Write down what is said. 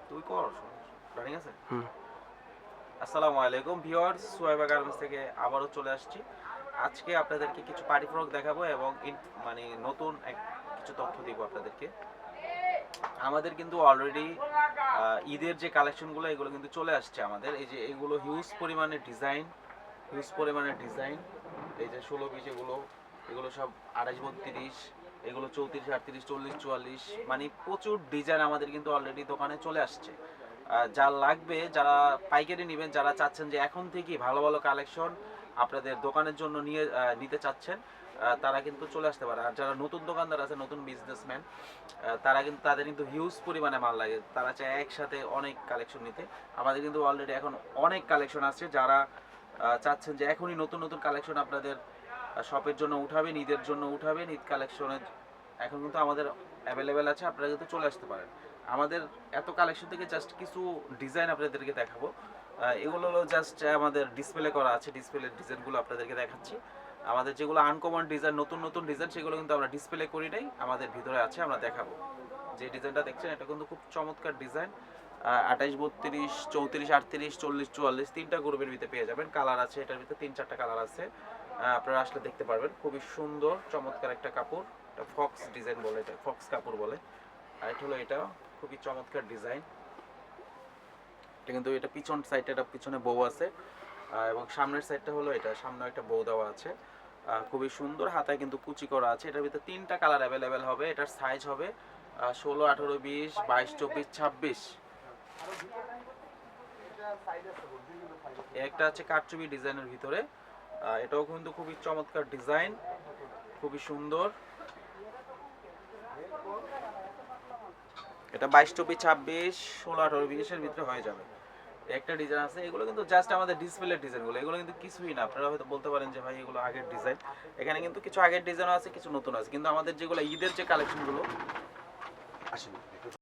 তুই কর রানিং আছে। আসসালামু আলাইকুম ভিউয়ার্স, সোয়াইবা গার্মেন্টস থেকে আবারও চলে আসছি। আজকে আপনাদেরকে কিছু পার্টি ফ্রক দেখাবো এবং মানে নতুন কিছু তথ্য দিব আপনাদেরকে। আমাদের কিন্তু অলরেডি ঈদের যে কালেকশনগুলো এগুলো কিন্তু চলে আসছে আমাদের। এই যে এগুলো হিউজ পরিমাণের ডিজাইন, এই যে 16-20 এগুলো সব 28-32, এগুলো 34-38, 40-44, মানে প্রচুর ডিজাইন আমাদের কিন্তু অলরেডি দোকানে চলে আসছে। যা লাগবে, যারা পাইকারি নেবেন, যারা চাচ্ছেন যে এখন থেকেই ভালো ভালো কালেকশন আপনাদের দোকানের জন্য নিতে চাচ্ছেন, তারা কিন্তু চলে আসতে পারে। আর যারা নতুন দোকানদার আছে, নতুন বিজনেসম্যান, তাদের কিন্তু হিউজ পরিমাণে মাল লাগে, তারা চায় একসাথে অনেক কালেকশন নিতে। আমাদের কিন্তু অলরেডি এখন অনেক কালেকশন আছে। যারা চাচ্ছেন যে এখনই নতুন নতুন কালেকশন আপনাদের শপের জন্য উঠাবেন, ঈদের জন্য উঠাবেন, ঈদ কালেকশনের এখন কিন্তু আমাদের অ্যাভেলেবেল আছে, আপনারা কিন্তু চলে আসতে পারেন। আমাদের এত কালেকশন থেকে জাস্ট কিছু ডিজাইন আপনাদেরকে দেখাবো। এগুলো হলো জাস্ট আমাদের ডিসপ্লে করা আছে, ডিসপ্লের ডিজাইনগুলো আপনাদেরকে দেখাচ্ছি। আমাদের যেগুলো আনকমন ডিজাইন, নতুন নতুন ডিজাইন, সেগুলো কিন্তু আমরা ডিসপ্লে করি নাই, আমাদের ভিতরে আছে, আমরা দেখাবো। যে ডিজাইনটা দেখছেন এটা কিন্তু খুব চমৎকার ডিজাইন। 28-32, 34-38, 40-44 তিনটা গ্রুপের ভিতরে পেয়ে যাবেন। কালার আছে এটার ভিতরে 3-4টা কালার আছে, আপনারা আসলে দেখতে পারবেন। খুবই সুন্দর চমৎকার একটা কাপড়, এটা ফক্স ডিজাইন বলে, এটা ফক্স কাপড় বলে। আর এটা হলো, এটা খুবই চমৎকার ডিজাইন। এটা কিন্তু এটা পিছন সাইডটা, এটা পিছনে বউ আছে, এবং সামনের সাইডটা হলো এটা, সামনে একটা বউ দেওয়া আছে। খুবই সুন্দর, হাতায় কিন্তু কুচি করা আছে। এটার ভিতরে 3টা কালার অ্যাভেলেবেল হবে। এটার সাইজ হবে 16, 18, 20, 22, 24, 26। একটা আছে কারচুপি ডিজাইনের ভিতরে, এটাও কিন্তু খুবই চমৎকার ডিজাইন, খুবই সুন্দর। এটা 22, 24, 26, 16, 18, 20 এর ভিতরে হয়ে যাবে। একটা ডিজাইন আছে, এগুলো কিন্তু জাস্ট আমাদের ডিসপ্লে ডিজাইনগুলো, এগুলো কিন্তু কিছুই না। আপনারা হয়তো বলতে পারেন যে ভাই এগুলো আগের ডিজাইন, এখানে কিন্তু কিছু আগের ডিজাইনও আছে, কিছু নতুন আছে, কিন্তু আমাদের যেগুলো ঈদের যে কালেকশনগুলো আসেন